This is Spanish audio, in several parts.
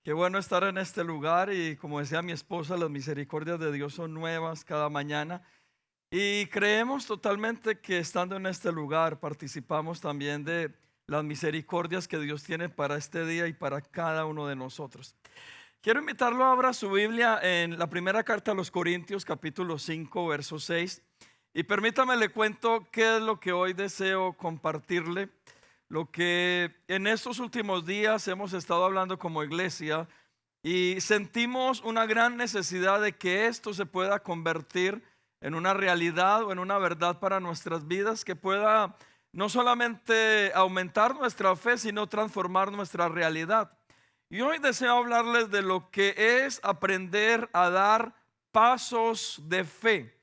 Qué bueno estar en este lugar y como decía mi esposa, las misericordias de Dios son nuevas cada mañana y creemos totalmente que estando en este lugar participamos también de las misericordias que Dios tiene para este día y para cada uno de nosotros. Quiero invitarlo a abrir su Biblia en la primera carta a los Corintios, capítulo 5, verso 6. Y permítame le cuento qué es lo que hoy deseo compartirle. Lo que en estos últimos días hemos estado hablando como iglesia y sentimos una gran necesidad de que esto se pueda convertir en una realidad o en una verdad para nuestras vidas, que pueda no solamente aumentar nuestra fe, sino transformar nuestra realidad. Y hoy deseo hablarles de lo que es aprender a dar pasos de fe,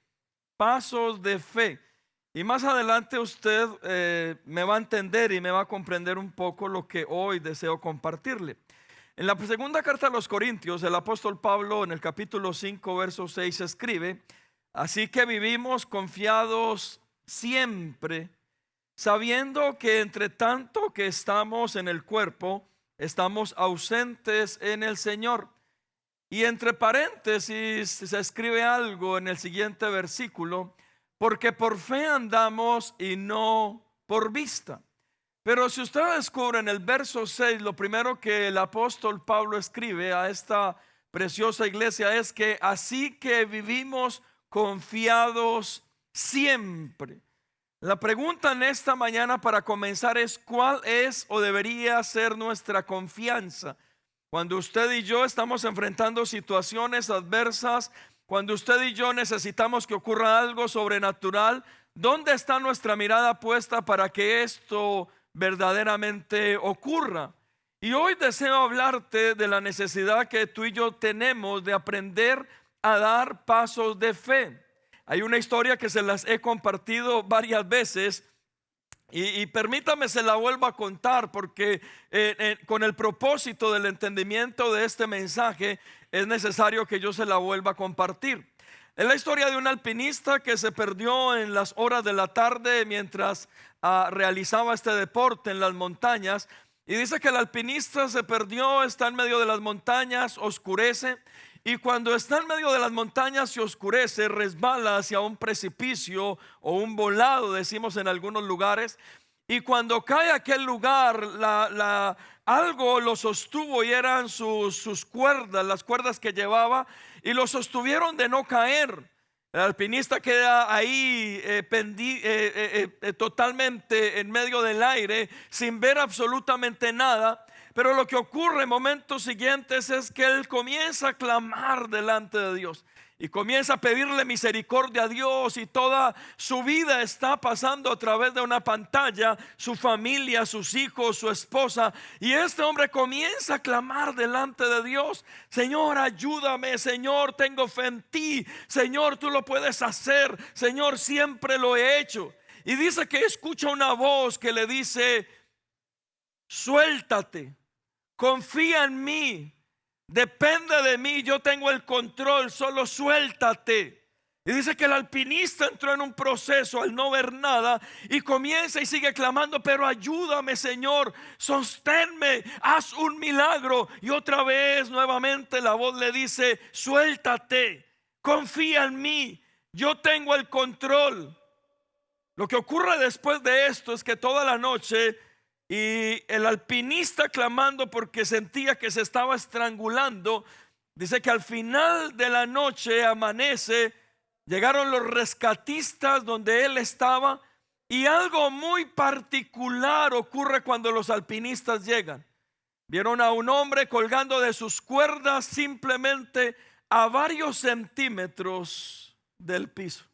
pasos de fe. Y más adelante usted me va a entender y me va a comprender un poco lo que hoy deseo compartirle. En la segunda carta a los Corintios, el apóstol Pablo en el capítulo 5, verso 6 escribe: así que vivimos confiados siempre, sabiendo que entre tanto que estamos en el cuerpo, estamos ausentes en el Señor. Y entre paréntesis se escribe algo en el siguiente versículo: porque por fe andamos y no por vista. Pero si usted descubre en el verso 6, lo primero que el apóstol Pablo escribe a esta preciosa iglesia es que así que vivimos confiados siempre. La pregunta en esta mañana para comenzar es: ¿cuál es o debería ser nuestra confianza? Cuando usted y yo estamos enfrentando situaciones adversas, cuando usted y yo necesitamos que ocurra algo sobrenatural, ¿dónde está nuestra mirada puesta para que esto verdaderamente ocurra? Y hoy deseo hablarte de la necesidad que tú y yo tenemos de aprender a dar pasos de fe. Hay una historia que se las he compartido varias veces. Y permítame se la vuelvo a contar porque con el propósito del entendimiento de este mensaje es necesario que yo se la vuelva a compartir. Es la historia de un alpinista que se perdió en las horas de la tarde mientras realizaba este deporte en las montañas. Y dice que el alpinista se perdió, está en medio de las montañas, oscurece. Y cuando está en medio de las montañas y oscurece, resbala hacia un precipicio o un volado, decimos en algunos lugares. Y cuando cae a aquel lugar, algo lo sostuvo y eran sus cuerdas, las cuerdas que llevaba, y lo sostuvieron de no caer. El alpinista queda ahí totalmente en medio del aire, sin ver absolutamente nada. Pero lo que ocurre en momentos siguientes es que él comienza a clamar delante de Dios y comienza a pedirle misericordia a Dios, y toda su vida está pasando a través de una pantalla, su familia, sus hijos, su esposa. Y este hombre comienza a clamar delante de Dios: Señor, ayúdame, Señor, tengo fe en ti, Señor, tú lo puedes hacer, Señor, siempre lo he hecho. Y dice que escucha una voz que le dice: suéltate, confía en mí, depende de mí, yo tengo el control, solo suéltate. Y dice que el alpinista entró en un proceso al no ver nada y comienza y sigue clamando: pero ayúdame, Señor, sosténme, haz un milagro. Y otra vez nuevamente la voz le dice: suéltate, confía en mí, yo tengo el control. Lo que ocurre después de esto es que toda la noche, y el alpinista clamando porque sentía que se estaba estrangulando, dice que al final de la noche amanece, llegaron los rescatistas donde él estaba, y algo muy particular ocurre cuando los alpinistas llegan. Vieron a un hombre colgando de sus cuerdas simplemente a varios centímetros del piso.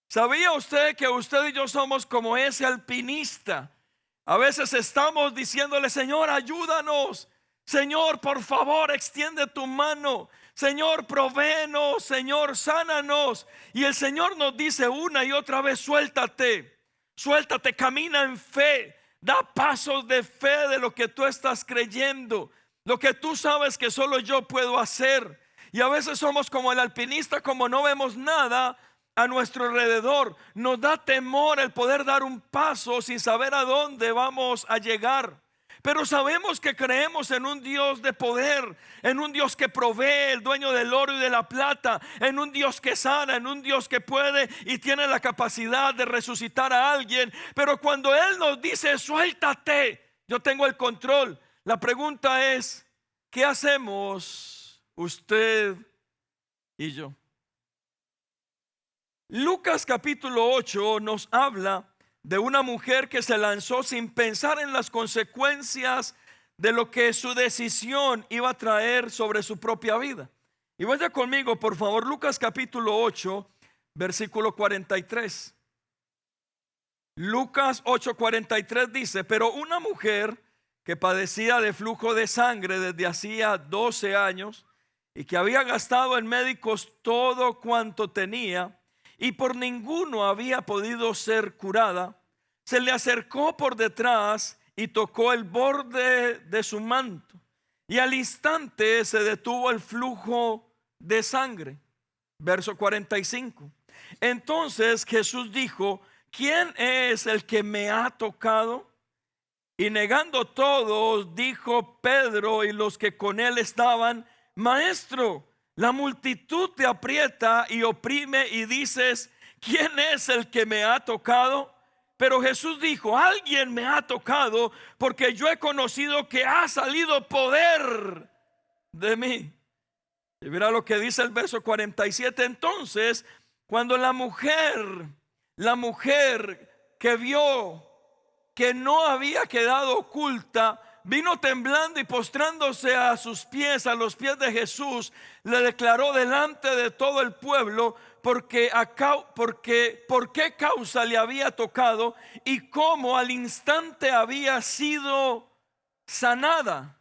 ¿Sabía usted que usted y yo somos como ese alpinista? A veces estamos diciéndole: Señor, ayúdanos, Señor, por favor, extiende tu mano, Señor, provéenos, Señor, sánanos. Y el Señor nos dice una y otra vez: suéltate, suéltate, camina en fe, da pasos de fe de lo que tú estás creyendo, lo que tú sabes que solo yo puedo hacer. Y a veces somos como el alpinista, como no vemos nada a nuestro alrededor, nos da temor el poder dar un paso sin saber a dónde vamos a llegar. pero sabemos que creemos en un Dios de poder, en un Dios que provee, el dueño del oro y de la plata, en un Dios que sana, en un Dios que puede y tiene la capacidad de resucitar a alguien. Pero cuando Él nos dice suéltate, yo tengo el control, la pregunta es, ¿qué hacemos usted y yo? Lucas capítulo 8 nos habla de una mujer que se lanzó sin pensar en las consecuencias de lo que su decisión iba a traer sobre su propia vida. Y vaya conmigo, por favor, Lucas capítulo 8, versículo 43. Lucas 8:43 dice: pero una mujer que padecía de flujo de sangre desde hacía 12 años y que había gastado en médicos todo cuanto tenía y por ninguno había podido ser curada, se le acercó por detrás y tocó el borde de su manto, y al instante se detuvo el flujo de sangre. Verso 45. Entonces Jesús dijo: ¿quién es el que me ha tocado? Y negando todos, dijo Pedro y los que con él estaban: Maestro, la multitud te aprieta y oprime y dices: ¿quién es el que me ha tocado? Pero Jesús dijo: alguien me ha tocado, porque yo he conocido que ha salido poder de mí. Y mira lo que dice el verso 47. Entonces, cuando la mujer que vio que no había quedado oculta, vino temblando y postrándose a sus pies, a los pies de Jesús, le declaró delante de todo el pueblo por qué causa le había tocado y cómo al instante había sido sanada.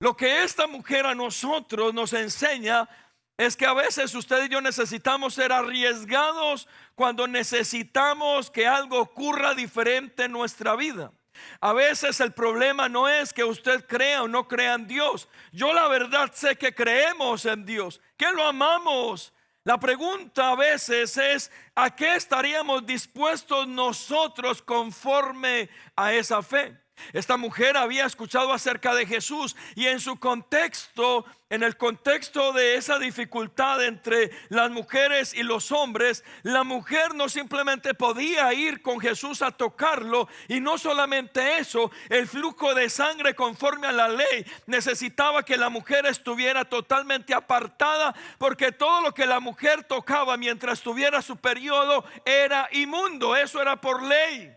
Lo que esta mujer a nosotros nos enseña es que a veces usted y yo necesitamos ser arriesgados cuando necesitamos que algo ocurra diferente en nuestra vida. A veces el problema no es que usted crea o no crea en Dios. Yo la verdad sé que creemos en Dios, que lo amamos. La pregunta a veces es: ¿a qué estaríamos dispuestos nosotros conforme a esa fe? Esta mujer había escuchado acerca de Jesús y en su contexto, en el contexto de esa dificultad entre las mujeres y los hombres, la mujer no simplemente podía ir con Jesús a tocarlo, y no solamente eso, el flujo de sangre conforme a la ley necesitaba que la mujer estuviera totalmente apartada, porque todo lo que la mujer tocaba mientras tuviera su periodo era inmundo. Eso era por ley.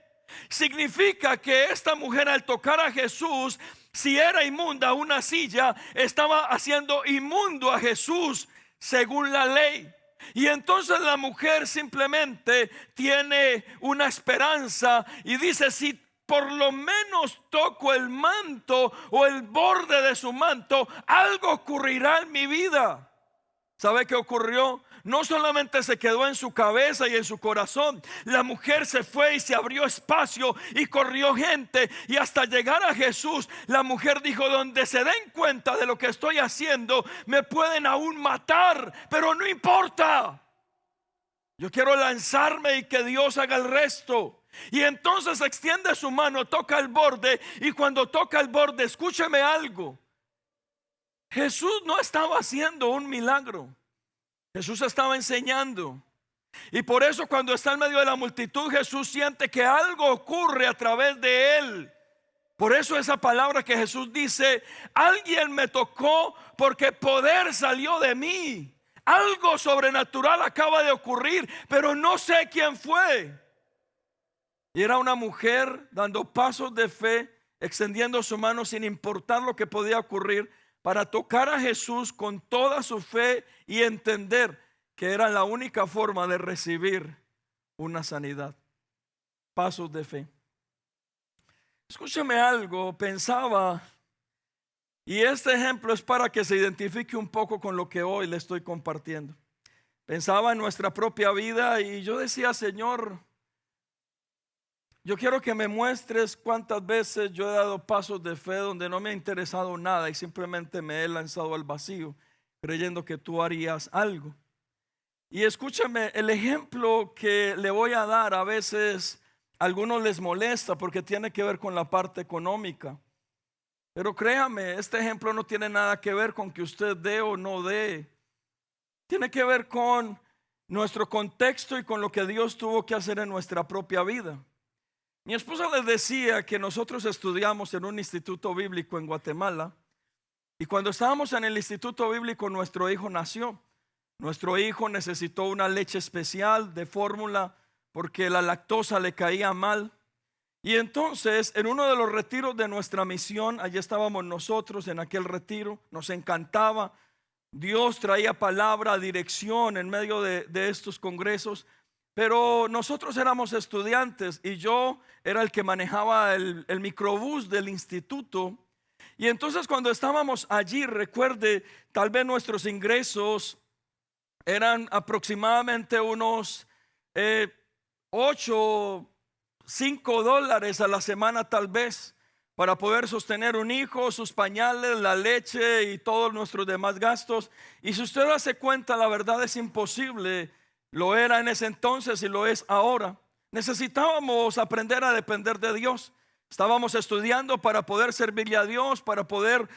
Significa que esta mujer, al tocar a Jesús, si era inmunda una silla, estaba haciendo inmundo a Jesús según la ley. Y entonces la mujer simplemente tiene una esperanza y dice: si por lo menos toco el manto o el borde de su manto, algo ocurrirá en mi vida. ¿Sabe qué ocurrió? No solamente se quedó en su cabeza y en su corazón. La mujer se fue y se abrió espacio y corrió gente, y hasta llegar a Jesús, la mujer dijo: donde se den cuenta de lo que estoy haciendo, me pueden aún matar, pero no importa. Yo quiero lanzarme y que Dios haga el resto. Y entonces extiende su mano, toca el borde, y cuando toca el borde, escúcheme algo, Jesús no estaba haciendo un milagro, Jesús estaba enseñando. Y por eso cuando está en medio de la multitud, Jesús siente que algo ocurre a través de él. Por eso esa palabra que Jesús dice: alguien me tocó porque poder salió de mí. Algo sobrenatural acaba de ocurrir, pero no sé quién fue. Y era una mujer dando pasos de fe, extendiendo su mano sin importar lo que podía ocurrir, para tocar a Jesús con toda su fe y entender que era la única forma de recibir una sanidad. Pasos de fe. Escúcheme algo, pensaba, y este ejemplo es para que se identifique un poco con lo que hoy le estoy compartiendo. Pensaba en nuestra propia vida y yo decía: Señor, yo quiero que me muestres cuántas veces yo he dado pasos de fe donde no me ha interesado nada y simplemente me he lanzado al vacío creyendo que tú harías algo. Y escúchame, el ejemplo que le voy a dar a veces a algunos les molesta porque tiene que ver con la parte económica. Pero créame, este ejemplo no tiene nada que ver con que usted dé o no dé. Tiene que ver con nuestro contexto y con lo que Dios tuvo que hacer en nuestra propia vida. Mi esposa les decía que nosotros estudiamos en un instituto bíblico en Guatemala, y cuando estábamos en el instituto bíblico nuestro hijo nació. Nuestro hijo necesitó una leche especial de fórmula porque la lactosa le caía mal. Y entonces en uno de los retiros de nuestra misión, allí estábamos nosotros en aquel retiro, nos encantaba. Dios traía palabra, dirección en medio de estos congresos. Pero nosotros éramos estudiantes y yo era el que manejaba el microbús del instituto. Y entonces cuando estábamos allí, recuerde, tal vez nuestros ingresos eran aproximadamente unos 8, 5 dólares a la semana tal vez, para poder sostener un hijo, sus pañales, la leche y todos nuestros demás gastos. Y si usted hace cuenta, la verdad es imposible. Lo era en ese entonces y lo es ahora. Necesitábamos aprender a depender de Dios. Estábamos estudiando para poder servirle a Dios, para poder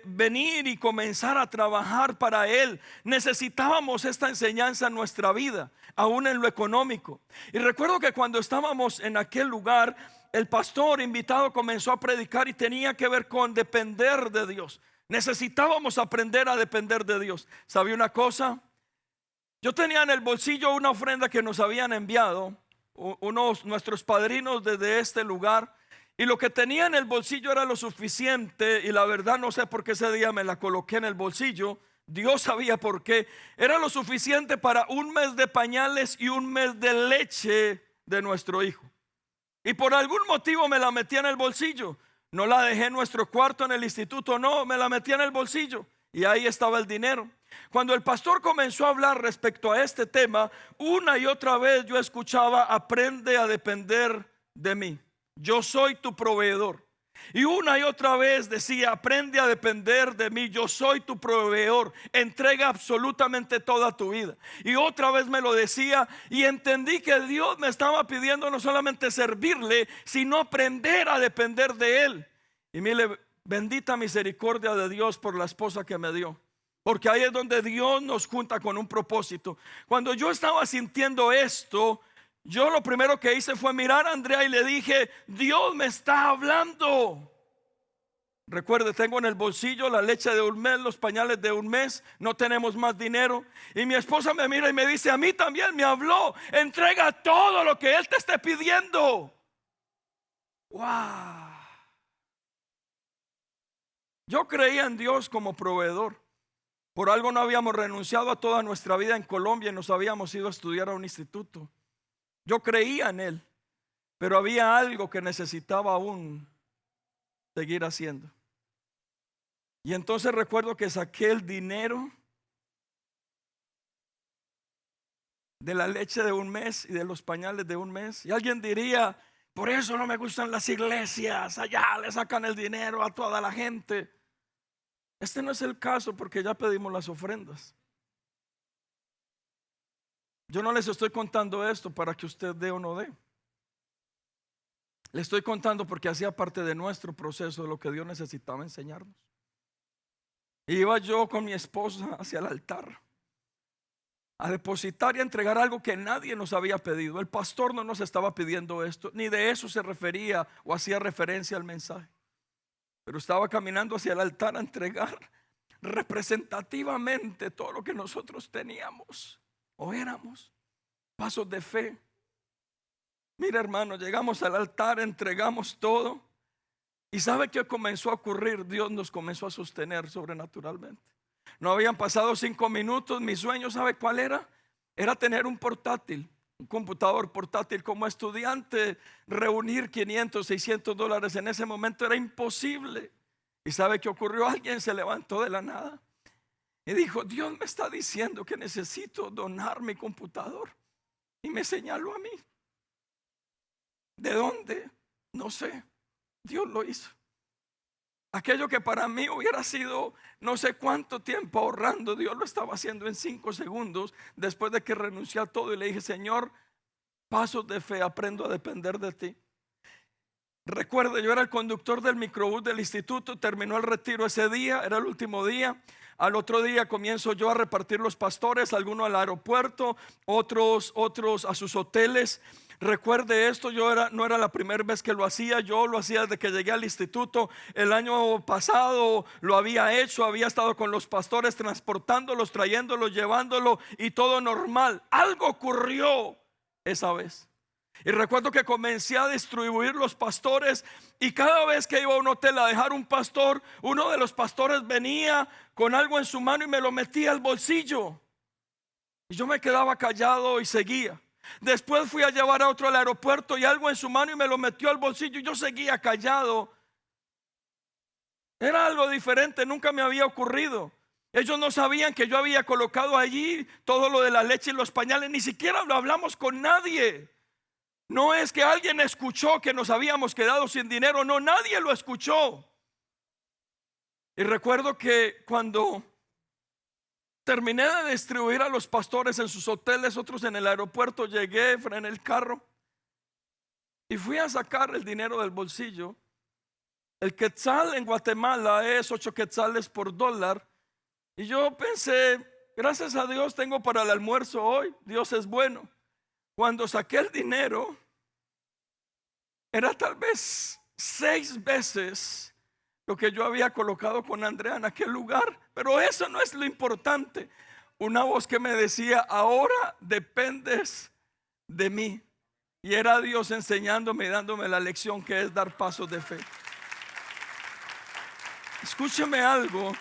venir y comenzar a trabajar para Él. Necesitábamos esta enseñanza en nuestra vida, aún en lo económico. Y recuerdo que cuando estábamos en aquel lugar, el pastor invitado comenzó a predicar y tenía que ver con depender de Dios. Necesitábamos aprender a depender de Dios. ¿Sabía una cosa? Yo tenía en el bolsillo una ofrenda que nos habían enviado nuestros padrinos desde este lugar. Y lo que tenía en el bolsillo era lo suficiente. Y la verdad no sé por qué ese día me la coloqué en el bolsillo. Dios sabía por qué. Era lo suficiente para un mes de pañales y un mes de leche de nuestro hijo. Y por algún motivo me la metí en el bolsillo. No la dejé en nuestro cuarto en el instituto, no, me la metí en el bolsillo. Y ahí estaba el dinero. Cuando el pastor comenzó a hablar respecto a este tema, una y otra vez yo escuchaba: aprende a depender de mí. Yo soy tu proveedor. Y una y otra vez decía: aprende a depender de mí, yo soy tu proveedor. Entrega absolutamente toda tu vida. Y otra vez me lo decía, y entendí que Dios me estaba pidiendo no solamente servirle, sino aprender a depender de Él. Y mire, bendita misericordia de Dios por la esposa que me dio, porque ahí es donde Dios nos junta con un propósito. Cuando yo estaba sintiendo esto, yo lo primero que hice fue mirar a Andrea y le dije: Dios me está hablando. Recuerde, tengo en el bolsillo la leche de un mes, los pañales de un mes, no tenemos más dinero. Y mi esposa me mira y me dice: a mí también me habló, entrega todo lo que Él te esté pidiendo. Wow. Yo creía en Dios como proveedor. Por algo no habíamos renunciado a toda nuestra vida en Colombia y nos habíamos ido a estudiar a un instituto. Yo creía en Él, pero había algo que necesitaba aún seguir haciendo. Y entonces recuerdo que saqué el dinero de la leche de un mes y de los pañales de un mes. Y alguien diría: por eso no me gustan las iglesias, allá le sacan el dinero a toda la gente. Este no es el caso, porque ya pedimos las ofrendas. Yo no les estoy contando esto para que usted dé o no dé. Le estoy contando porque hacía parte de nuestro proceso, de lo que Dios necesitaba enseñarnos. Iba yo con mi esposa hacia el altar a depositar y a entregar algo que nadie nos había pedido. El pastor no nos estaba pidiendo esto, ni de eso se refería o hacía referencia al mensaje. Pero estaba caminando hacia el altar a entregar representativamente todo lo que nosotros teníamos o éramos. Pasos de fe. Mira, hermano, llegamos al altar, entregamos todo. ¿Y sabe qué comenzó a ocurrir? Dios nos comenzó a sostener sobrenaturalmente. No habían pasado 5 minutos. Mi sueño, ¿sabe cuál era? Era tener un portátil, un computador portátil. Como estudiante, reunir 500, 600 dólares en ese momento era imposible. ¿Y sabe qué ocurrió? Alguien se levantó de la nada y dijo: Dios me está diciendo que necesito donar mi computador. Y me señaló a mí. ¿De dónde? No sé. Dios lo hizo. Aquello que para mí hubiera sido no sé cuánto tiempo ahorrando, Dios lo estaba haciendo en 5 segundos. Después de que renuncié a todo y le dije: Señor, pasos de fe, aprendo a depender de ti. Recuerdo, yo era el conductor del microbús del instituto, terminó el retiro ese día, era el último día. Al otro día comienzo yo a repartir los pastores, algunos al aeropuerto, otros a sus hoteles. Recuerde esto, no era la primera vez que lo hacía, yo lo hacía desde que llegué al instituto. El año pasado lo había hecho, había estado con los pastores transportándolos, trayéndolos, llevándolo y todo normal. Algo ocurrió esa vez. Y recuerdo que comencé a distribuir los pastores, y cada vez que iba a un hotel a dejar un pastor, uno de los pastores venía con algo en su mano y me lo metía al bolsillo. Y yo me quedaba callado y seguía. Después fui a llevar a otro al aeropuerto y algo en su mano y me lo metió al bolsillo y yo seguía callado. Era algo diferente, nunca me había ocurrido. Ellos no sabían que yo había colocado allí todo lo de la leche y los pañales, ni siquiera lo hablamos con nadie. No es que alguien escuchó que nos habíamos quedado sin dinero, no, nadie lo escuchó. Y recuerdo que cuando terminé de distribuir a los pastores en sus hoteles, otros en el aeropuerto, llegué, frené el carro y fui a sacar el dinero del bolsillo. El quetzal en Guatemala es 8 quetzales por dólar. Y yo pensé, gracias a Dios tengo para el almuerzo hoy, Dios es bueno. Cuando saqué el dinero, era tal vez 6 veces lo que yo había colocado con Andrea en aquel lugar. Pero eso no es lo importante. Una voz que me decía, ahora dependes de mí. Y era Dios enseñándome y dándome la lección que es dar pasos de fe. Escúcheme algo.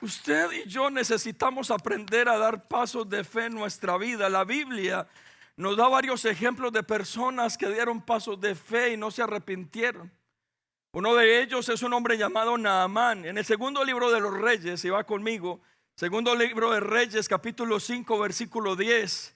Usted y yo necesitamos aprender a dar pasos de fe en nuestra vida. La Biblia nos da varios ejemplos de personas que dieron pasos de fe y no se arrepintieron. Uno de ellos es un hombre llamado Naamán. En el segundo libro de los Reyes, si va conmigo, segundo libro de Reyes, capítulo 5, versículo 10.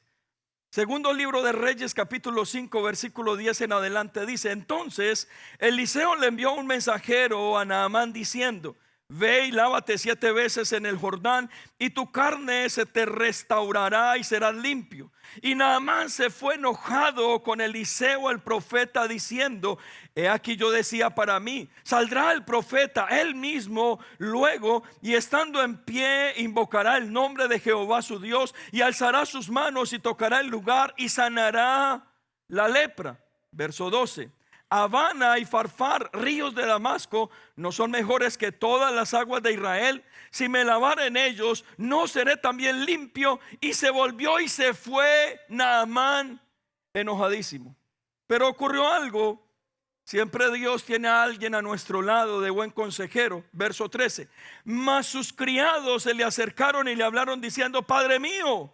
Segundo libro de Reyes, capítulo 5, versículo 10 en adelante, dice: entonces Eliseo le envió un mensajero a Naamán diciendo: ve y lávate 7 veces en el Jordán, y tu carne se te restaurará y serás limpio. Y Naamán se fue enojado con Eliseo el profeta, diciendo: he aquí, yo decía para mí, saldrá el profeta él mismo luego, y estando en pie invocará el nombre de Jehová su Dios, y alzará sus manos y tocará el lugar y sanará la lepra. Verso 12: Habana y Farfar, ríos de Damasco, no son mejores que todas las aguas de Israel. Si me lavare en ellos, no seré también limpio. Y se volvió y se fue Naamán enojadísimo. Pero ocurrió algo. Siempre Dios tiene a alguien a nuestro lado de buen consejero. Verso 13: mas sus criados se le acercaron y le hablaron diciendo: Padre mío,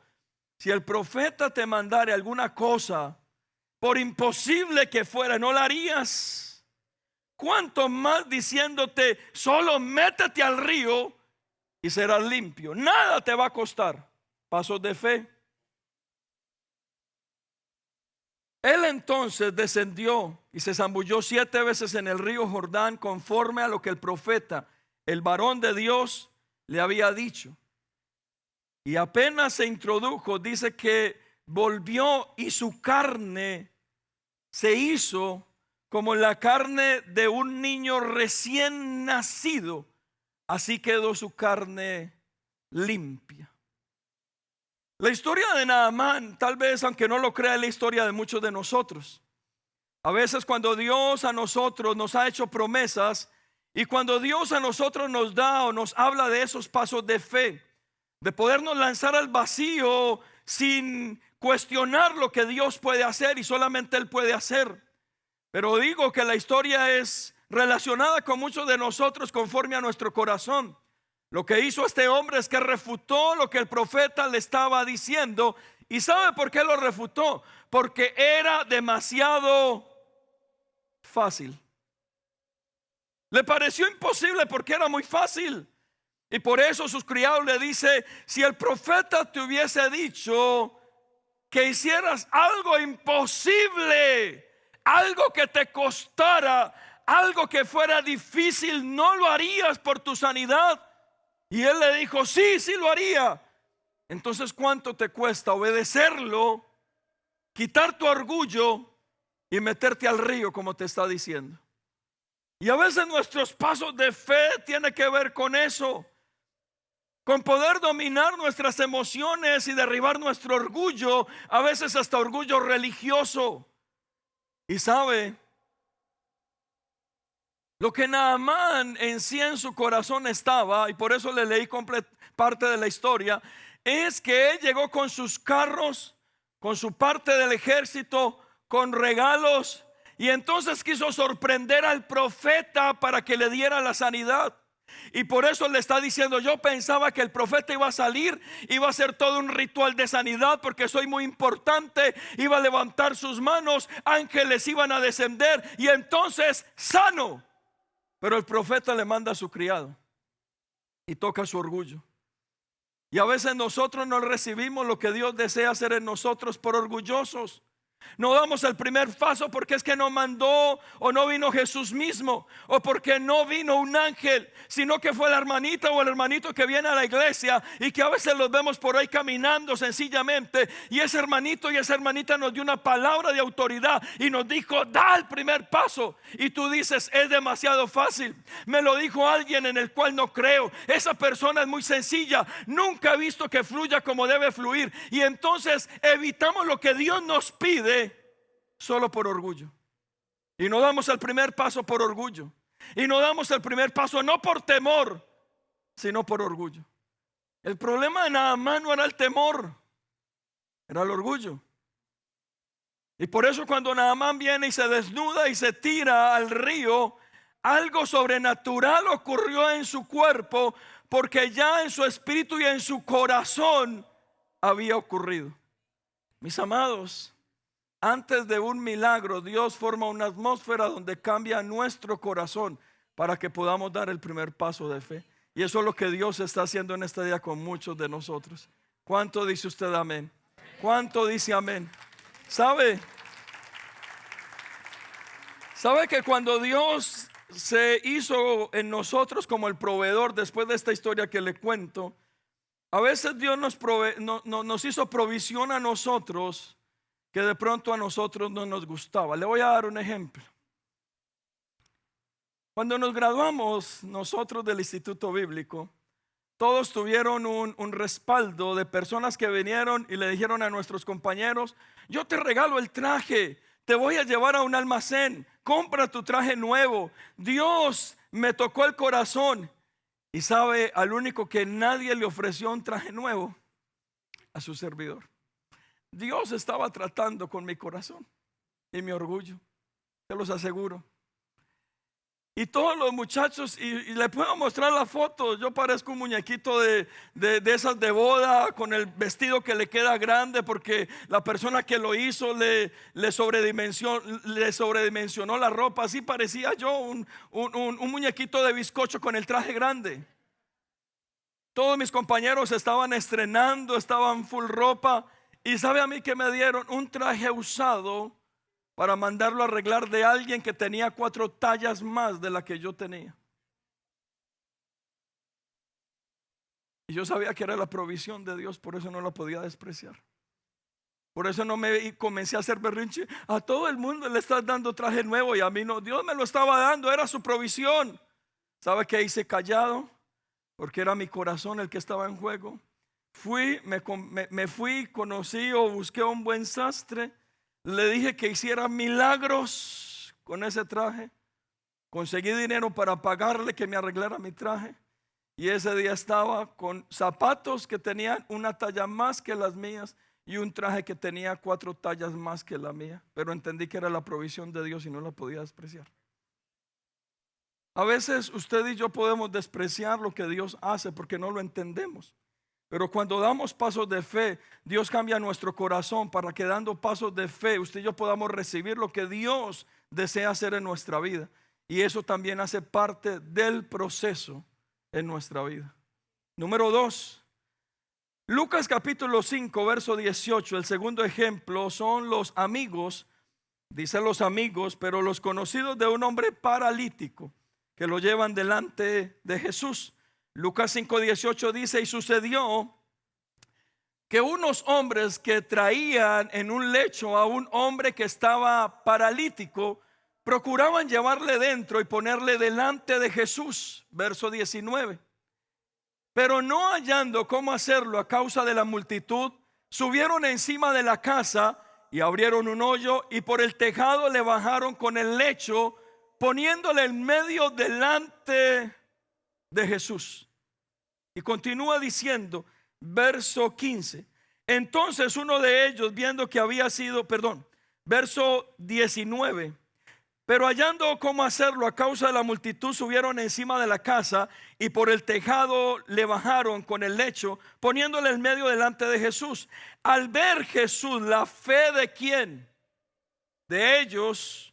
si el profeta te mandare alguna cosa, por imposible que fuera, ¿no la harías? Cuanto más diciéndote: solo métete al río y serás limpio. Nada te va a costar. Pasos de fe. Él entonces descendió y se zambulló 7 veces en el río Jordán, conforme a lo que el profeta, el varón de Dios, le había dicho. Y apenas se introdujo, dice que volvió y su carne se hizo como la carne de un niño recién nacido. Así quedó su carne limpia. La historia de Naamán, tal vez, aunque no lo crea, es la historia de muchos de nosotros. A veces cuando Dios a nosotros nos ha hecho promesas, y cuando Dios a nosotros nos da o nos habla de esos pasos de fe, de podernos lanzar al vacío sin cuestionar lo que Dios puede hacer y solamente Él puede hacer. Pero digo que la historia es relacionada con muchos de nosotros conforme a nuestro corazón. Lo que hizo este hombre es que refutó lo que el profeta le estaba diciendo. ¿Y sabe por qué lo refutó? Porque era demasiado fácil. Le pareció imposible porque era muy fácil. Y por eso sus criados le dicen: si el profeta te hubiese dicho que hicieras algo imposible, algo que te costara, algo que fuera difícil, ¿no lo harías por tu sanidad? Y él le dijo: sí, sí lo haría. Entonces, ¿cuánto te cuesta obedecerlo, quitar tu orgullo y meterte al río como te está diciendo. Y a veces nuestros pasos de fe tienen que ver con eso, con poder dominar nuestras emociones y derribar nuestro orgullo, a veces hasta orgullo religioso. Y sabe, lo que Naamán en sí en su corazón estaba, y por eso le leí parte de la historia, es que él llegó con sus carros, con su parte del ejército, con regalos, y entonces quiso sorprender al profeta para que le diera la sanidad. Y por eso le está diciendo: yo pensaba que el profeta iba a salir, iba a hacer todo un ritual de sanidad porque soy muy importante, iba a levantar sus manos, ángeles iban a descender y entonces sano. Pero el profeta le manda a su criado y toca su orgullo. Y a veces nosotros no recibimos lo que Dios desea hacer en nosotros por orgullosos. No damos el primer paso porque es que no mandó, o no vino Jesús mismo, o porque no vino un ángel, sino que fue la hermanita o el hermanito que viene a la iglesia y que a veces los vemos por ahí caminando sencillamente, y ese hermanito y esa hermanita nos dio una palabra de autoridad y nos dijo: da el primer paso. Y tú dices: es demasiado fácil, me lo dijo alguien en el cual no creo, esa persona es muy sencilla, nunca he visto que fluya como debe fluir. Y entonces evitamos lo que Dios nos pide solo por orgullo, y no damos el primer paso por orgullo, y no damos el primer paso no por temor, sino por orgullo. El problema de Naamán no era el temor, era el orgullo. Y por eso cuando Naamán viene y se desnuda y se tira al río, algo sobrenatural ocurrió en su cuerpo, porque ya en su espíritu y en su corazón había ocurrido. Mis amados, antes de un milagro, Dios forma una atmósfera donde cambia nuestro corazón para que podamos dar el primer paso de fe. Y eso es lo que Dios está haciendo en este día con muchos de nosotros. ¿Cuánto dice usted amén? ¿Cuánto dice amén? ¿Sabe que cuando Dios se hizo en nosotros como el proveedor, después de esta historia que le cuento, a veces Dios nos hizo provisión a nosotros que de pronto a nosotros no nos gustaba? Le voy a dar un ejemplo. Cuando nos graduamos nosotros del Instituto Bíblico, todos tuvieron un respaldo de personas que vinieron y le dijeron a nuestros compañeros: yo te regalo el traje, te voy a llevar a un almacén, compra tu traje nuevo. Dios me tocó el corazón. Y sabe, al único que nadie le ofreció un traje nuevo, a su servidor. Dios estaba tratando con mi corazón y mi orgullo, te los aseguro. Y todos los muchachos, y le puedo mostrar la foto, yo parezco un muñequito de esas de boda, con el vestido que le queda grande porque la persona que lo hizo le sobredimensionó la ropa. Así parecía yo, un muñequito de bizcocho con el traje grande. Todos mis compañeros estaban estrenando, estaban full ropa. Y sabe a mí que me dieron un traje usado para mandarlo a arreglar de alguien que tenía 4 tallas más de la que yo tenía. Y yo sabía que era la provisión de Dios, por eso no la podía despreciar. Por eso no me comencé a hacer berrinche. A todo el mundo le estás dando traje nuevo y a mí no. Dios me lo estaba dando, era su provisión. ¿Sabe qué hice? Callado, porque era mi corazón el que estaba en juego. Me fui, conocí o busqué a un buen sastre, le dije que hiciera milagros con ese traje, conseguí dinero para pagarle que me arreglara mi traje, y ese día estaba con zapatos que tenían una talla más que las mías y un traje que tenía 4 tallas más que la mía, pero entendí que era la provisión de Dios y no la podía despreciar. A veces usted y yo podemos despreciar lo que Dios hace porque no lo entendemos. Pero cuando damos pasos de fe, Dios cambia nuestro corazón para que dando pasos de fe, usted y yo podamos recibir lo que Dios desea hacer en nuestra vida. Y eso también hace parte del proceso en nuestra vida. Número 2, Lucas capítulo 5, verso 18. El segundo ejemplo son los amigos, dice los amigos, pero los conocidos de un hombre paralítico que lo llevan delante de Jesús. Lucas 5:18 dice: y sucedió que unos hombres que traían en un lecho a un hombre que estaba paralítico, procuraban llevarle dentro y ponerle delante de Jesús. Verso 19. Pero no hallando cómo hacerlo a causa de la multitud, subieron encima de la casa y abrieron un hoyo y por el tejado le bajaron con el lecho, poniéndole en medio delante de Jesús. Y continúa diciendo, verso 15. Entonces uno de ellos, viendo que había sido, verso 19. Pero hallando cómo hacerlo a causa de la multitud, subieron encima de la casa y por el tejado le bajaron con el lecho, poniéndole en medio delante de Jesús. Al ver Jesús la fe de quién, de ellos,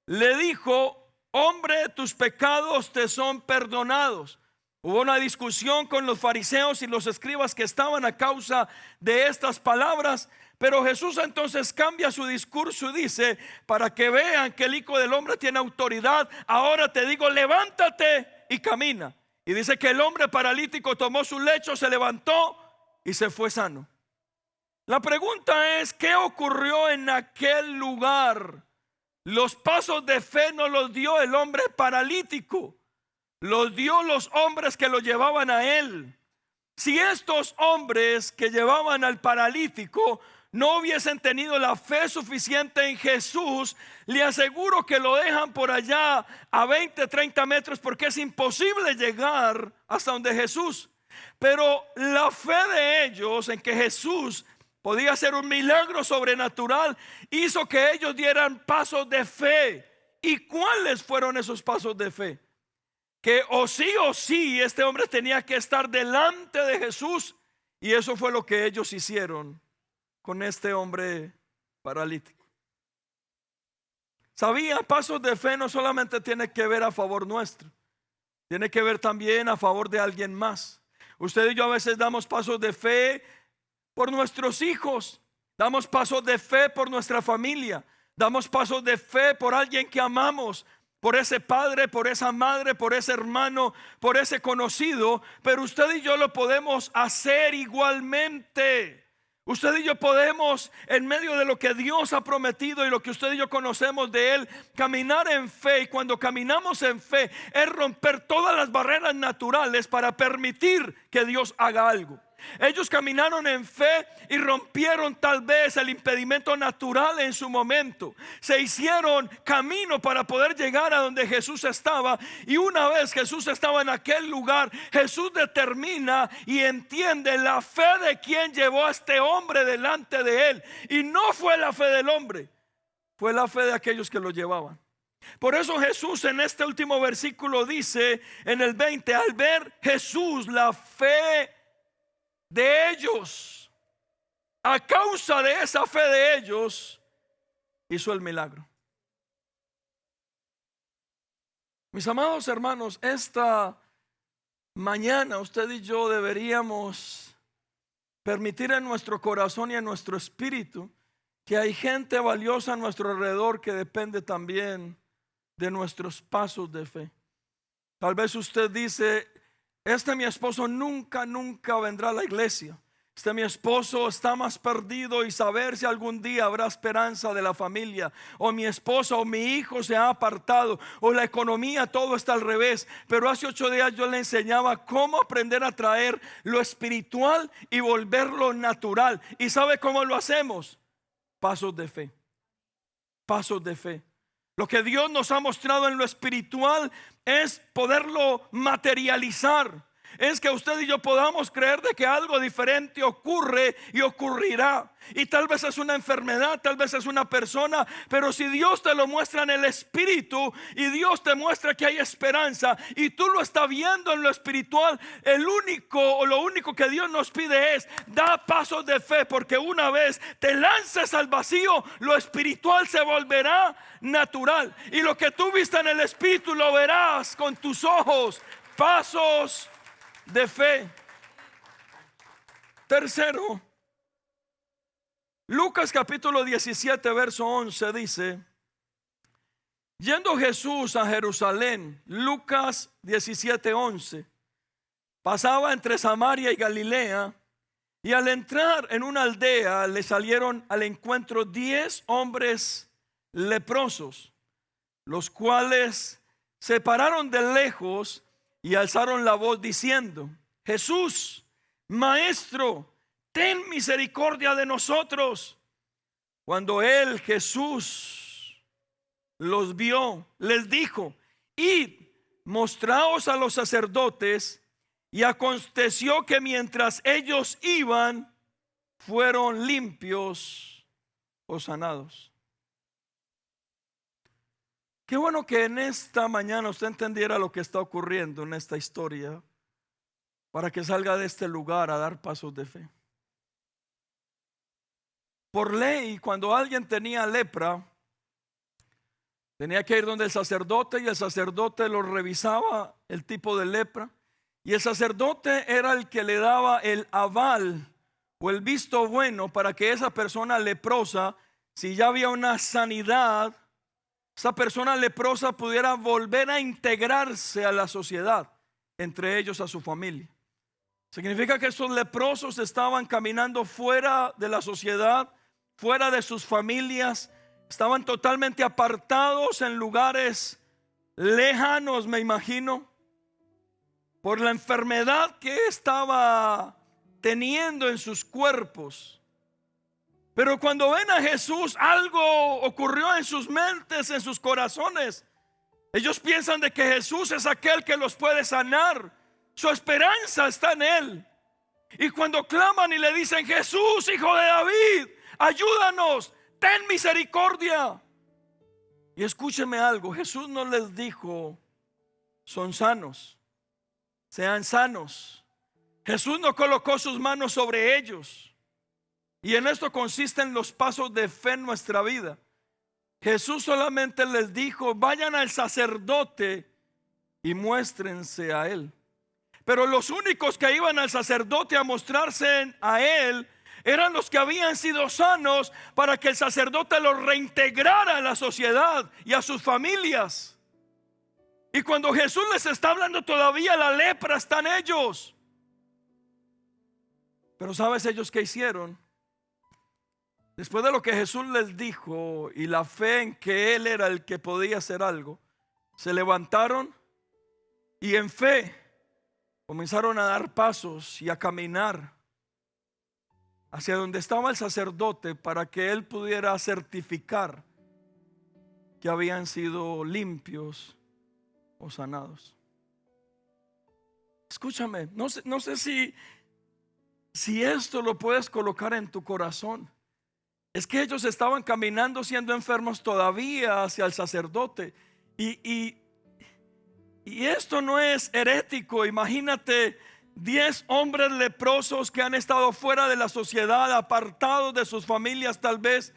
le dijo: hombre, tus pecados te son perdonados. Hubo una discusión con los fariseos y los escribas que estaban a causa de estas palabras. Pero Jesús entonces cambia su discurso y dice: para que vean que el Hijo del Hombre tiene autoridad, ahora te digo, levántate y camina. Y dice que el hombre paralítico tomó su lecho, se levantó y se fue sano. La pregunta es: ¿qué ocurrió en aquel lugar? Los pasos de fe no los dio el hombre paralítico, los dio los hombres que lo llevaban a él. Si estos hombres que llevaban al paralítico no hubiesen tenido la fe suficiente en Jesús, le aseguro que lo dejan por allá a 20, 30 metros, porque es imposible llegar hasta donde Jesús. Pero la fe de ellos en que Jesús podía hacer un milagro sobrenatural hizo que ellos dieran pasos de fe. ¿Y cuáles fueron esos pasos de fe? Que o sí este hombre tenía que estar delante de Jesús, y eso fue lo que ellos hicieron con este hombre paralítico. Sabía, pasos de fe no solamente tiene que ver a favor nuestro, tiene que ver también a favor de alguien más. Usted y yo a veces damos pasos de fe por nuestros hijos, damos pasos de fe por nuestra familia, damos pasos de fe por alguien que amamos, por ese padre, por esa madre, por ese hermano, por ese conocido. Pero usted y yo lo podemos hacer igualmente. Usted y yo podemos, en medio de lo que Dios ha prometido y lo que usted y yo conocemos de Él, caminar en fe. Y cuando caminamos en fe es romper todas las barreras naturales para permitir que Dios haga algo. Ellos caminaron en fe y rompieron tal vez el impedimento natural en su momento. Se hicieron camino para poder llegar a donde Jesús estaba. Y una vez Jesús estaba en aquel lugar, Jesús determina y entiende la fe de quien llevó a este hombre delante de él. Y no fue la fe del hombre, fue la fe de aquellos que lo llevaban. Por eso Jesús en este último versículo dice en el 20: al ver Jesús la fe de ellos, a causa de esa fe de ellos, hizo el milagro. Mis amados hermanos, esta mañana usted y yo deberíamos permitir en nuestro corazón y en nuestro espíritu que hay gente valiosa a nuestro alrededor que depende también de nuestros pasos de fe. Tal vez usted dice: mi esposo nunca vendrá a la iglesia. Mi esposo está más perdido y saber si algún día habrá esperanza de la familia. O mi esposa o mi hijo se ha apartado. O la economía, todo está al revés. Pero hace 8 días yo le enseñaba cómo aprender a traer lo espiritual y volverlo natural. ¿Y sabe cómo lo hacemos? Pasos de fe. Pasos de fe. Lo que Dios nos ha mostrado en lo espiritual es poderlo materializar. Es que usted y yo podamos creer de que algo diferente ocurre y ocurrirá. Y tal vez es una enfermedad, tal vez es una persona, pero si Dios te lo muestra en el espíritu y Dios te muestra que hay esperanza y tú lo estás viendo en lo espiritual, lo único que Dios nos pide es: da pasos de fe, porque una vez te lances al vacío, lo espiritual se volverá natural, y lo que tú viste en el espíritu lo verás con tus ojos. Pasos de fe. Tercero, Lucas capítulo 17 verso 11 dice: yendo Jesús a Jerusalén, Lucas 17:11, pasaba entre Samaria y Galilea, Y al entrar en una aldea le salieron al encuentro 10 hombres leprosos, los cuales se pararon de lejos y alzaron la voz diciendo: Jesús, Maestro, ten misericordia de nosotros. Cuando él, Jesús, los vio, les dijo: Id, mostraos a los sacerdotes. Y aconteció que mientras ellos iban, fueron limpios o sanados. Qué bueno que en esta mañana usted entendiera lo que está ocurriendo en esta historia, para que salga de este lugar a dar pasos de fe. Por ley, cuando alguien tenía lepra, tenía que ir donde el sacerdote, y el sacerdote lo revisaba, el tipo de lepra. Y el sacerdote era el que le daba el aval o el visto bueno para que esa persona leprosa, si ya había una sanidad, esa persona leprosa pudiera volver a integrarse a la sociedad, entre ellos a su familia. Significa que estos leprosos estaban caminando fuera de la sociedad, fuera de sus familias, estaban totalmente apartados en lugares lejanos, me imagino, por la enfermedad que estaba teniendo en sus cuerpos. Pero cuando ven a Jesús, algo ocurrió en sus mentes, en sus corazones. Ellos piensan de que Jesús es aquel que los puede sanar. Su esperanza está en él. Y cuando claman y le dicen: Jesús, hijo de David, ayúdanos, ten misericordia. Y escúcheme algo, Jesús no les dijo: son sanos, sean sanos. Jesús no colocó sus manos sobre ellos. Y en esto consisten los pasos de fe en nuestra vida. Jesús solamente les dijo: vayan al sacerdote y muéstrense a él. Pero los únicos que iban al sacerdote a mostrarse a él eran los que habían sido sanos, para que el sacerdote los reintegrara a la sociedad y a sus familias. Y cuando Jesús les está hablando, todavía la lepra está en ellos. Pero ¿sabes ellos qué hicieron? Después de lo que Jesús les dijo y la fe en que Él era el que podía hacer algo, se levantaron y en fe comenzaron a dar pasos y a caminar hacia donde estaba el sacerdote, para que él pudiera certificar que habían sido limpios o sanados. Escúchame, no sé si esto lo puedes colocar en tu corazón. Es que ellos estaban caminando siendo enfermos todavía hacia el sacerdote. Y esto no es herético. Imagínate 10 hombres leprosos que han estado fuera de la sociedad, apartados de sus familias tal vez.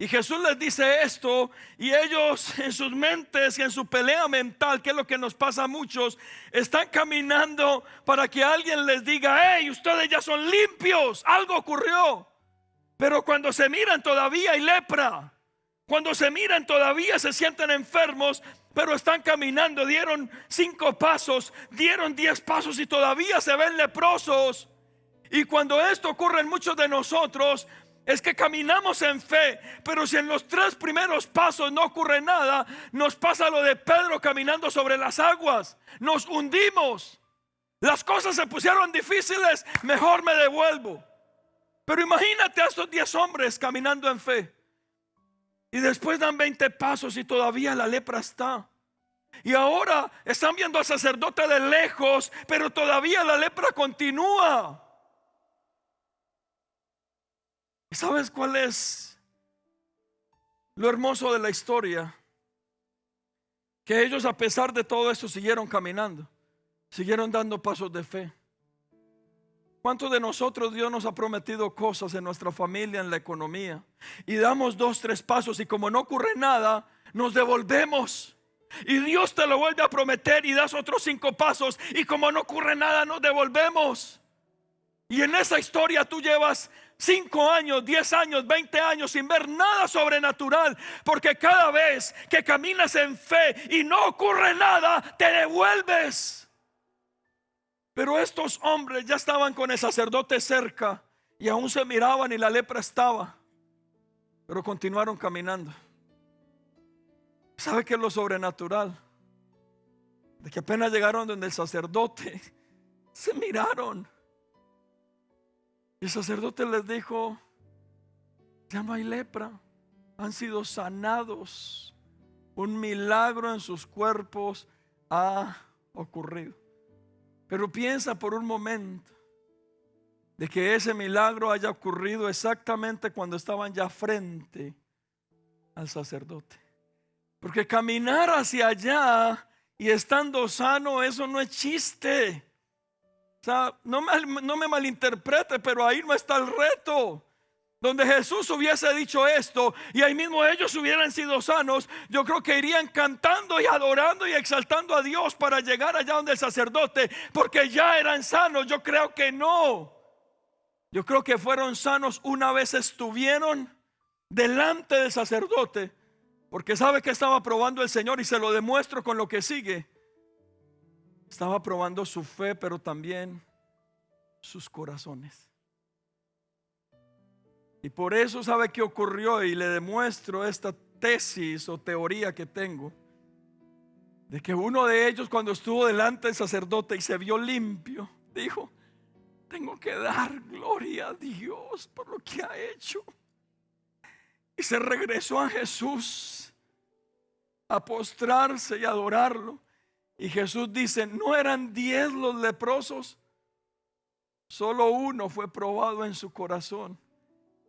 Y Jesús les dice esto, y ellos en sus mentes y en su pelea mental, que es lo que nos pasa a muchos, están caminando para que alguien les diga: hey, ustedes ya son limpios, algo ocurrió. Pero cuando se miran todavía hay lepra. Cuando se miran todavía se sienten enfermos, pero están caminando. Dieron 5 pasos, dieron 10 pasos y todavía se ven leprosos. Y cuando esto ocurre en muchos de nosotros, es que caminamos en fe, pero si en los 3 primeros pasos no ocurre nada, nos pasa lo de Pedro caminando sobre las aguas. Nos hundimos. Las cosas se pusieron difíciles, mejor me devuelvo. Pero imagínate a estos 10 hombres caminando en fe. Y después dan 20 pasos y todavía la lepra está. Y ahora están viendo al sacerdote de lejos, pero todavía la lepra continúa. ¿Y sabes cuál es lo hermoso de la historia? Que ellos, a pesar de todo esto, siguieron caminando, siguieron dando pasos de fe. ¿Cuántos de nosotros Dios nos ha prometido cosas en nuestra familia, en la economía, y damos 2, 3 pasos y como no ocurre nada, nos devolvemos? Y Dios te lo vuelve a prometer y das otros 5 pasos y como no ocurre nada, nos devolvemos. Y en esa historia tú llevas 5 años, 10 años, 20 años sin ver nada sobrenatural, porque cada vez que caminas en fe y no ocurre nada, te devuelves. Pero estos hombres ya estaban con el sacerdote cerca y aún se miraban y la lepra estaba, pero continuaron caminando. ¿Sabe qué es lo sobrenatural? De que apenas llegaron donde el sacerdote, se miraron. Y el sacerdote les dijo: ya no hay lepra, han sido sanados. Un milagro en sus cuerpos ha ocurrido. Pero piensa por un momento de que ese milagro haya ocurrido exactamente cuando estaban ya frente al sacerdote. Porque caminar hacia allá y estando sano, eso no es chiste. O sea, no me malinterprete, pero ahí no está el reto. Donde Jesús hubiese dicho esto y ahí mismo ellos hubieran sido sanos, yo creo que irían cantando y adorando y exaltando a Dios para llegar allá donde el sacerdote, porque ya eran sanos. Yo creo que no. Yo creo que fueron sanos una vez estuvieron delante del sacerdote, porque sabe que estaba probando el Señor, y se lo demuestro con lo que sigue. Estaba probando su fe, pero también sus corazones. Y por eso sabe qué ocurrió, y le demuestro esta tesis o teoría que tengo, de que uno de ellos, cuando estuvo delante del sacerdote y se vio limpio, dijo: tengo que dar gloria a Dios por lo que ha hecho. Y se regresó a Jesús a postrarse y adorarlo. Y Jesús dice: no eran 10 los leprosos, solo uno fue probado en su corazón.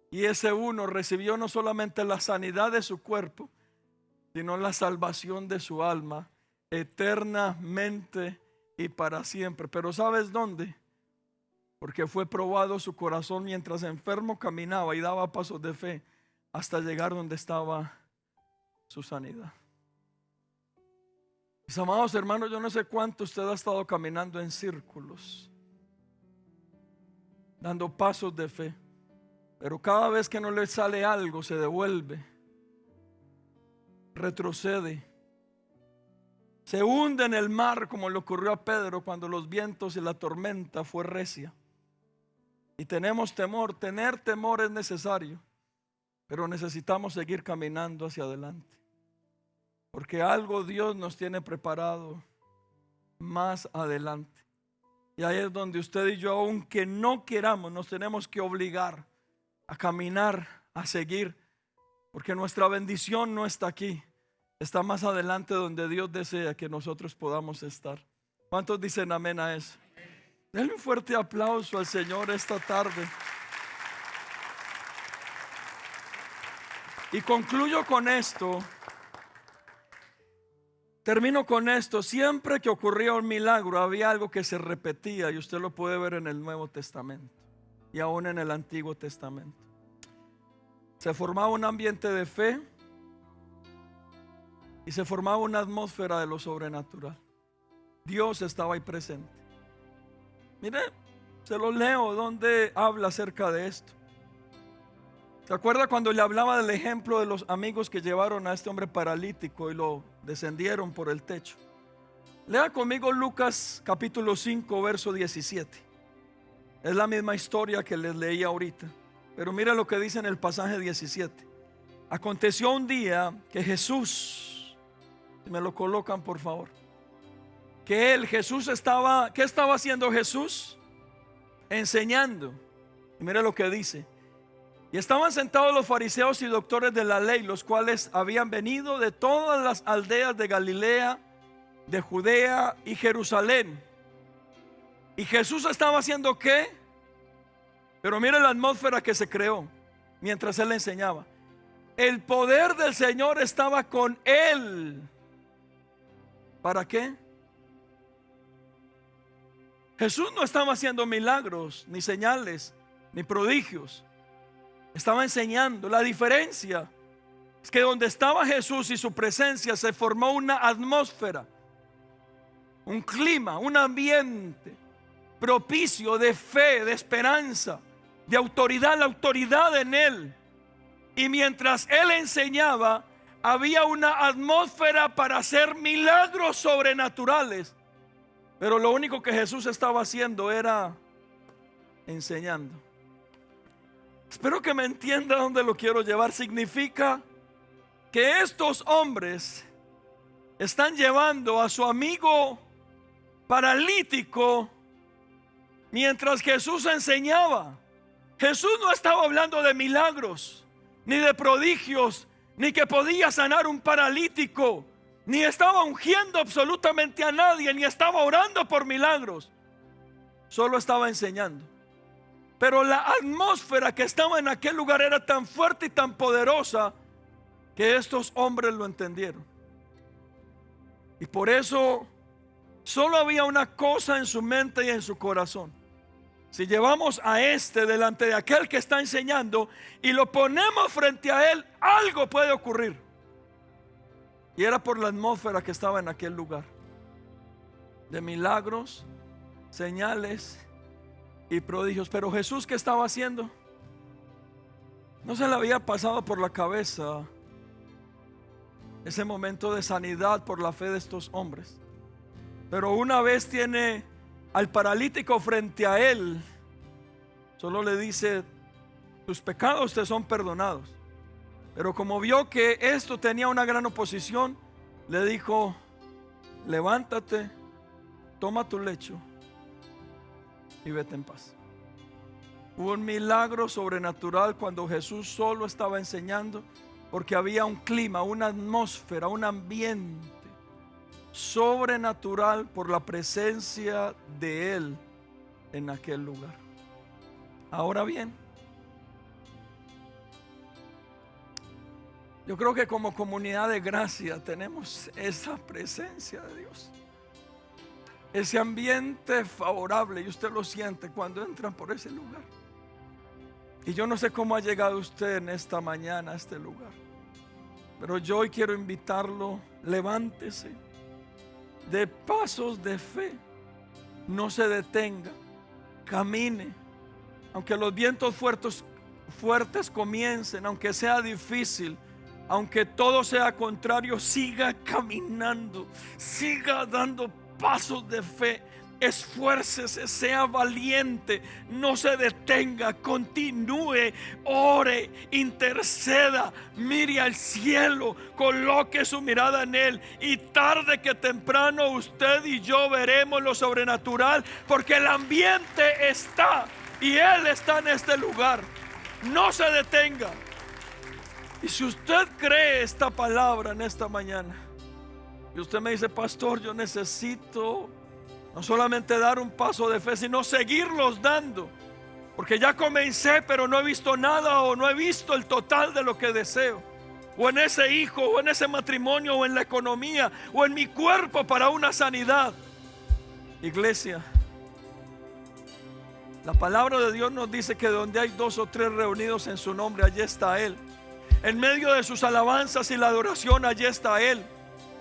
Y ese uno recibió no solamente la sanidad de su cuerpo, sino la salvación de su alma, eternamente y para siempre. Pero ¿sabes dónde? Porque fue probado su corazón mientras enfermo caminaba y daba pasos de fe hasta llegar donde estaba su sanidad. Mis amados hermanos, yo no sé cuánto usted ha estado caminando en círculos, dando pasos de fe, pero cada vez que no le sale algo, se devuelve, retrocede, se hunde en el mar, como le ocurrió a Pedro cuando los vientos y la tormenta fue recia. Y tenemos temor. Tener temor es necesario, pero necesitamos seguir caminando hacia adelante, porque algo Dios nos tiene preparado más adelante. Y ahí es donde usted y yo, aunque no queramos, nos tenemos que obligar a caminar, a seguir, porque nuestra bendición no está aquí, está más adelante, donde Dios desea que nosotros podamos estar. ¿Cuántos dicen amén a eso? Denle un fuerte aplauso al Señor esta tarde. Y concluyo con esto. Termino con esto. Siempre que ocurría un milagro, había algo que se repetía, y usted lo puede ver en el Nuevo Testamento y aún en el Antiguo Testamento. Se formaba un ambiente de fe y se formaba una atmósfera de lo sobrenatural. Dios estaba ahí presente. Mire, se lo leo donde habla acerca de esto. ¿Se acuerda cuando le hablaba del ejemplo de los amigos que llevaron a este hombre paralítico y lo descendieron por el techo? Lea conmigo Lucas capítulo 5 verso 17. Es la misma historia que les leí ahorita, pero mira lo que dice en el pasaje 17. Aconteció un día que Jesús, si me lo colocan por favor, que Jesús estaba, ¿qué estaba haciendo Jesús? Enseñando. Y mira lo que dice. Y estaban sentados los fariseos y doctores de la ley, los cuales habían venido de todas las aldeas de Galilea, de Judea y Jerusalén. Y Jesús estaba haciendo ¿qué? Pero mire la atmósfera que se creó mientras él enseñaba. El poder del Señor estaba con él. ¿Para qué? Jesús no estaba haciendo milagros, ni señales, ni prodigios. Estaba enseñando. La diferencia es que donde estaba Jesús y su presencia se formó una atmósfera, un clima, un ambiente propicio de fe, de esperanza, de autoridad, la autoridad en él. Y mientras él enseñaba, había una atmósfera para hacer milagros sobrenaturales. Pero lo único que Jesús estaba haciendo era enseñando. Espero que me entienda dónde lo quiero llevar. Significa que estos hombres están llevando a su amigo paralítico mientras Jesús enseñaba. Jesús no estaba hablando de milagros, ni de prodigios, ni que podía sanar un paralítico, ni estaba ungiendo absolutamente a nadie, ni estaba orando por milagros. Solo estaba enseñando. Pero la atmósfera que estaba en aquel lugar era tan fuerte y tan poderosa que estos hombres lo entendieron. Y por eso solo había una cosa en su mente y en su corazón. Si llevamos a este delante de aquel que está enseñando y lo ponemos frente a él, algo puede ocurrir. Y era por la atmósfera que estaba en aquel lugar, de milagros, señales y prodigios. Pero Jesús, ¿qué estaba haciendo? No se le había pasado por la cabeza ese momento de sanidad por la fe de estos hombres. Pero una vez tiene al paralítico frente a él, solo le dice: tus pecados te son perdonados. Pero como vio que esto tenía una gran oposición, le dijo: levántate, toma tu lecho y vete en paz. Hubo un milagro sobrenatural cuando Jesús solo estaba enseñando, porque había un clima, una atmósfera, un ambiente sobrenatural por la presencia de Él en aquel lugar. Ahora bien, yo creo que como comunidad de gracia tenemos esa presencia de Dios, ese ambiente favorable, y usted lo siente cuando entran por ese lugar. Y yo no sé cómo ha llegado usted en esta mañana a este lugar, pero yo hoy quiero invitarlo: levántese, dé pasos de fe, no se detenga, camine, aunque los vientos fuertes comiencen, aunque sea difícil, aunque todo sea contrario, siga caminando, siga dando pasos de fe. Esfuércese, sea valiente, no se detenga, continúe, ore, interceda, mire al cielo, coloque su mirada en Él, y tarde que temprano usted y yo veremos lo sobrenatural, porque el ambiente está y Él está en este lugar. No se detenga. Y si usted cree esta palabra en esta mañana y usted me dice: pastor, yo necesito no solamente dar un paso de fe, sino seguirlos dando, porque ya comencé pero no he visto nada, o no he visto el total de lo que deseo, o en ese hijo, o en ese matrimonio, o en la economía, o en mi cuerpo para una sanidad. Iglesia, la palabra de Dios nos dice que donde hay 2 o 3 reunidos en su nombre, allí está Él. En medio de sus alabanzas y la adoración, allí está Él.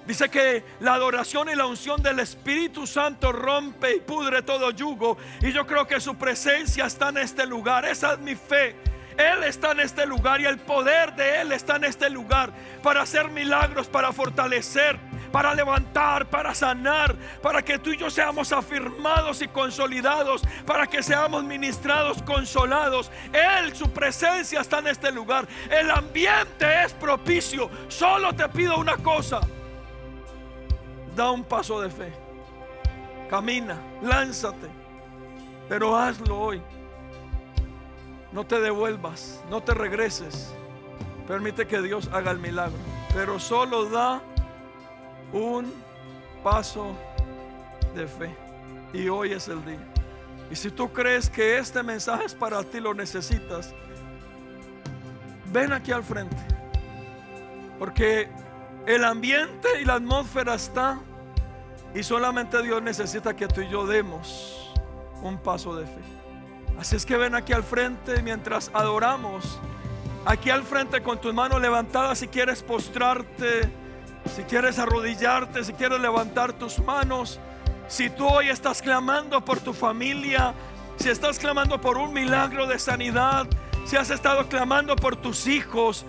Dice que la adoración y la unción del Espíritu Santo rompe y pudre todo yugo. Y yo creo que su presencia está en este lugar. Esa es mi fe. Él está en este lugar, y el poder de Él está en este lugar para hacer milagros, para fortalecer, para levantar, para sanar, para que tú y yo seamos afirmados y consolidados, para que seamos ministrados, consolados. Él, su presencia está en este lugar. El ambiente es propicio. Solo te pido una cosa: da un paso de fe, camina, lánzate, pero hazlo hoy. No te devuelvas, no te regreses. Permite que Dios haga el milagro, pero solo da un paso de fe. Y hoy es el día. Y si tú crees que este mensaje es para ti, lo necesitas, ven aquí al frente, porque el ambiente y la atmósfera está, y solamente Dios necesita que tú y yo demos un paso de fe. Así es que ven aquí al frente mientras adoramos. Aquí al frente con tus manos levantadas, si quieres postrarte, si quieres arrodillarte, si quieres levantar tus manos. Si tú hoy estás clamando por tu familia, si estás clamando por un milagro de sanidad, si has estado clamando por tus hijos,